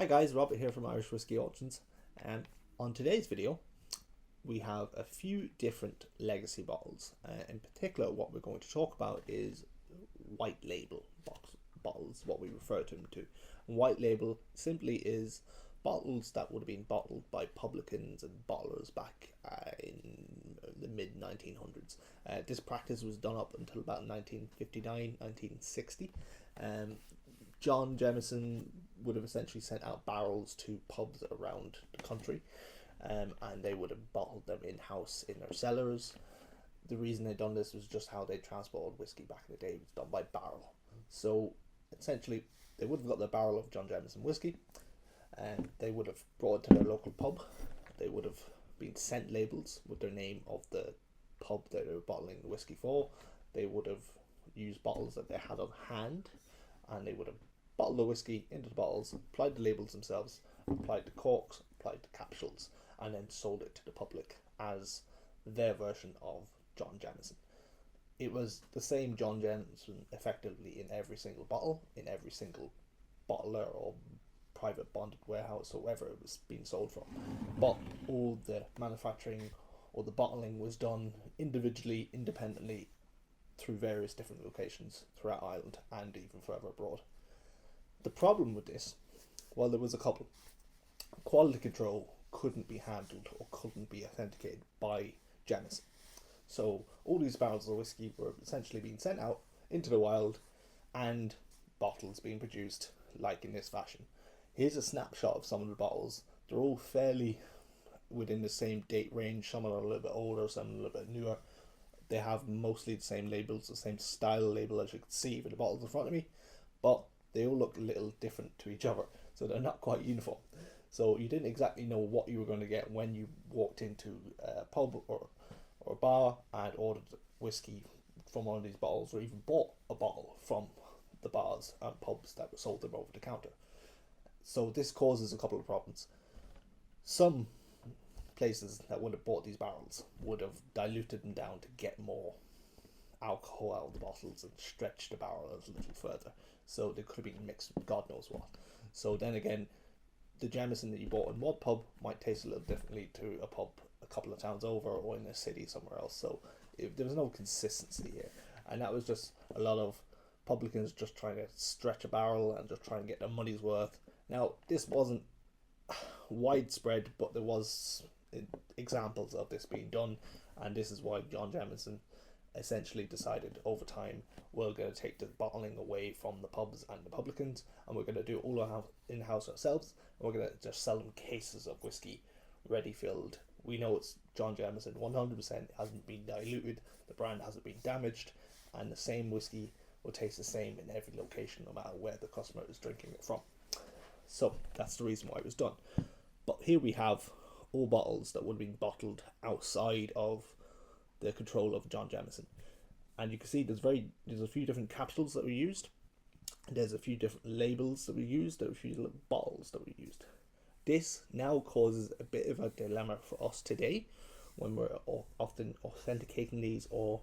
Hi guys, Robert here from Irish Whiskey Auctions, and on today's video we have a few different legacy bottles. In particular, what we're going to talk about is white label bottles, what we refer to them to. And white label simply is bottles that would have been bottled by publicans and bottlers back in the mid 1900s. This practice was done up until about 1959, 1960. John Jameson would have essentially sent out barrels to pubs around the country, and they would have bottled them in-house in their cellars. The reason they'd done this was just how they transported whiskey back in the day. It was done by barrel. So essentially they would have got the barrel of John Jameson whiskey, and they would have brought it to their local pub. They would have been sent labels with their name of the pub that they were bottling the whiskey for. They would have used bottles that they had on hand, and they would have bottled the whiskey into the bottles, applied the labels themselves, applied the corks, applied the capsules, and then sold it to the public as their version of John Jameson. It was the same John Jameson effectively in every single bottle, in every single bottler or private bonded warehouse or wherever it was being sold from. But all the manufacturing or the bottling was done individually, independently, through various different locations throughout Ireland and even further abroad. The problem with this, well, there was a couple. Quality control couldn't be handled or couldn't be authenticated by Jameson. So all these barrels of whiskey were essentially being sent out into the wild and bottles being produced like in this fashion. Here's a snapshot of some of the bottles. They're all fairly within the same date range. Some are a little bit older, some a little bit newer. They have mostly the same labels, the same style label as you can see with the bottles in front of me, but they all look a little different to each other, so they're not quite uniform. So you didn't exactly know what you were going to get when you walked into a pub or a bar and ordered whiskey from one of these bottles, or even bought a bottle from the bars and pubs that were sold them over the counter. So this causes a couple of problems. Some places that would have bought these barrels would have diluted them down to get more alcohol out of the bottles and stretch the barrel a little further, so they could have been mixed with God knows what. So then again, the Jameson that you bought in one pub might taste a little differently to a pub a couple of towns over or in a city somewhere else. So there was no consistency here, and that was just a lot of publicans just trying to stretch a barrel and just try and get their money's worth. Now, this wasn't widespread, but there was examples of this being done, and this is why John Jameson essentially decided over time, we're going to take the bottling away from the pubs and the publicans, and we're going to do all our in-house ourselves, and we're going to just sell them cases of whiskey ready filled. We know it's John Jameson 100%, hasn't been diluted, the brand hasn't been damaged, and the same whiskey will taste the same in every location no matter where the customer is drinking it from. So that's the reason why it was done. But here we have all bottles that would have been bottled outside of the control of John Jameson, and you can see there's a few different capsules that were used, there's a few different labels that were used, there are a few little bottles that were used. This now causes a bit of a dilemma for us today when we're often authenticating these or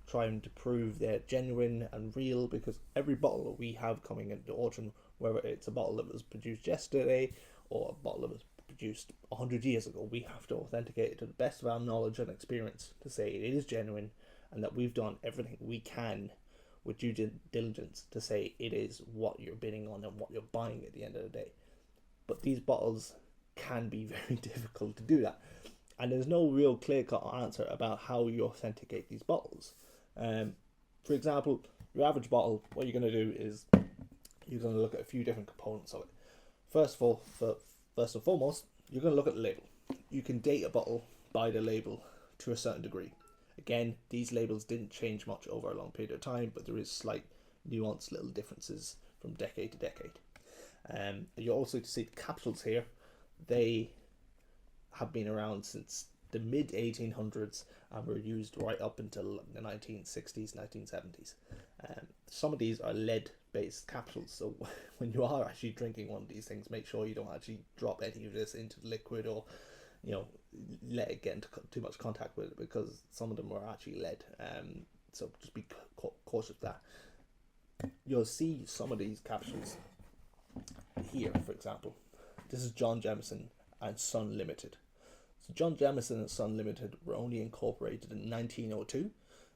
trying to prove they're genuine and real, because every bottle that we have coming into the auction, whether it's a bottle that was produced yesterday or a bottle that was produced 100 years ago, we have to authenticate it to the best of our knowledge and experience to say it is genuine, and that we've done everything we can with due diligence to say it is what you're bidding on and what you're buying at the end of the day. But these bottles can be very difficult to do that, and there's no real clear-cut answer about how you authenticate these bottles. For example, your average bottle, what you're going to do is you're going to look at a few different components of it. First and foremost, you're going to look at the label. You can date a bottle by the label to a certain degree. Again, these labels didn't change much over a long period of time, but there is slight nuanced little differences from decade to decade. You also see the capsules here. They have been around since the mid 1800s and were used right up until the 1960s, 1970s. Some of these are lead based capsules, so when you are actually drinking one of these things, make sure you don't actually drop any of this into the liquid or let it get into too much contact with it, because some of them are actually lead. So just be cautious of that. You'll see some of these capsules here, for example, This is John Jameson and Son Limited. So John Jameson and Son Limited were only incorporated in 1902.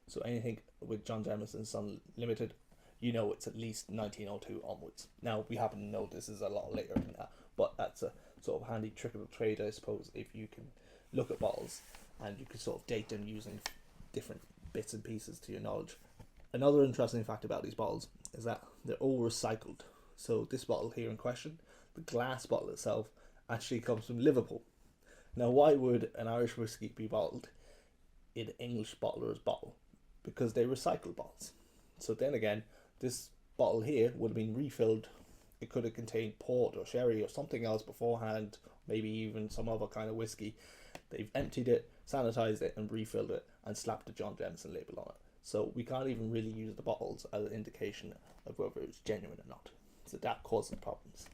So anything with John Jameson Son Limited, you know it's at least 1902 onwards. Now we happen to know this is a lot later than that, but that's a sort of handy trick of the trade, I suppose, if you can look at bottles and you can sort of date them using different bits and pieces to your knowledge. Another interesting fact about these bottles is that they're all recycled. So this bottle here in question, the glass bottle itself, actually comes from Liverpool. Now why would an Irish whiskey be bottled in English bottlers' bottle? Because they recycle bottles. So then again, this bottle here would have been refilled. It could have contained port or sherry or something else beforehand, maybe even some other kind of whiskey. They've emptied it, sanitized it, and refilled it, and slapped the John Jameson label on it. So we can't even really use the bottles as an indication of whether it's genuine or not. So that causes problems.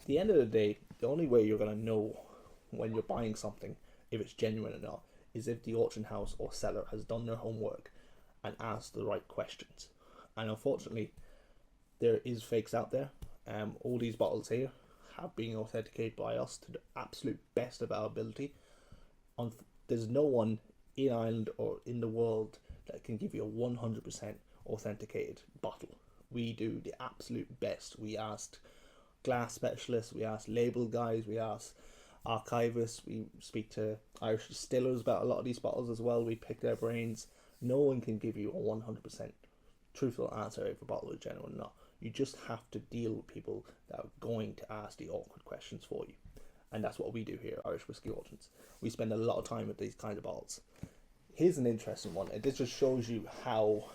At the end of the day, the only way you're going to know when you're buying something if it's genuine or not is if the auction house or seller has done their homework and asked the right questions. And unfortunately, there is fakes out there. All these bottles here have been authenticated by us to the absolute best of our ability. There's no one in Ireland or in the world that can give you a 100% authenticated bottle. We do the absolute best. We asked glass specialists, we asked label guys, we asked archivists, we speak to Irish distillers about a lot of these bottles as well. We pick their brains. No one can give you a 100% truthful answer if a bottle is genuine or not. You just have to deal with people that are going to ask the awkward questions for you. And that's what we do here at Irish Whiskey Auctions. We spend a lot of time with these kind of bottles. Here's an interesting one. This just shows you how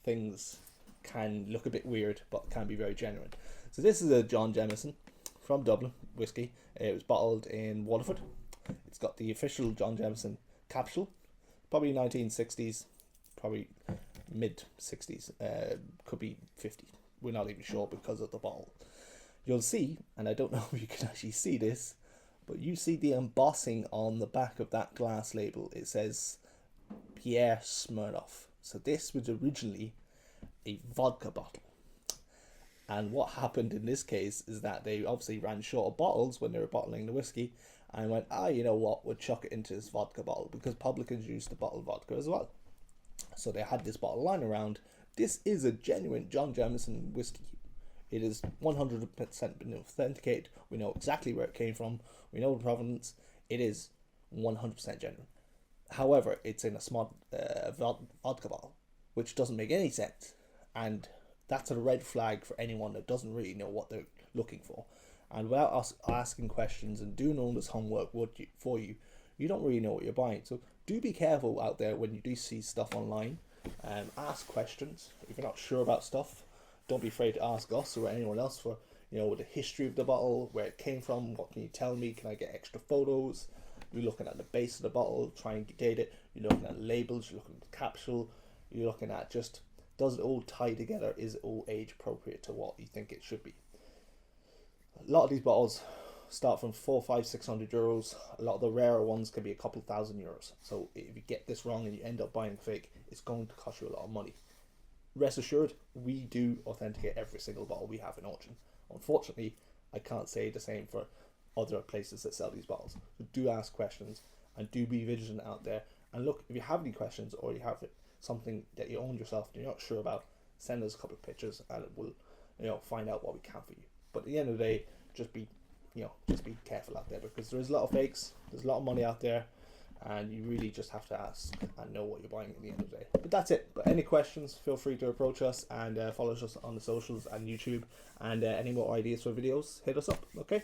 things can look a bit weird but can be very genuine. So this is a John Jameson from Dublin whiskey. It was bottled in Waterford. It's got the official John Jameson capsule, probably 1960s, probably mid 60s, could be 50. We're not even sure because of the bottle. You'll see, and I don't know if you can actually see this, but you see the embossing on the back of that glass label. It says Pierre Smirnoff. So this was originally a vodka bottle. And what happened in this case is that they obviously ran short of bottles when they were bottling the whiskey and went, you know what, we'll chuck it into this vodka bottle, because Publicans used to bottle vodka as well. So they had this bottle lying around. This is a genuine John Jameson whiskey. It is 100% been authenticated. We know exactly where it came from. We know the provenance. It is 100% genuine. However, it's in a small vodka bottle, which doesn't make any sense. And that's a red flag for anyone that doesn't really know what they're looking for. And without us asking questions and doing all this homework for you, you don't really know what you're buying. So do be careful out there when you do see stuff online. Ask questions. If you're not sure about stuff, don't be afraid to ask us or anyone else for, the history of the bottle, where it came from, what can you tell me, can I get extra photos? You're looking at the base of the bottle, try and date it. You're looking at labels, you're looking at the capsule, you're looking at just, does it all tie together? Is it all age appropriate to what you think it should be? A lot of these bottles start from 400, 500, 600 euros. A lot of the rarer ones can be a couple €1,000. So if you get this wrong and you end up buying fake, it's going to cost you a lot of money. Rest assured, we do authenticate every single bottle we have in auction. Unfortunately, I can't say the same for other places that sell these bottles. So do ask questions and do be vigilant out there. And look, if you have any questions or you have something that you own yourself and you're not sure about, send us a couple of pictures and we'll find out what we can for you. But at the end of the day, just be careful out there, because there is a lot of fakes, there's a lot of money out there, and you really just have to ask and know what you're buying at the end of the day. But that's it. But any questions, feel free to approach us and follow us on the socials and YouTube, and any more ideas for videos, hit us up. Okay.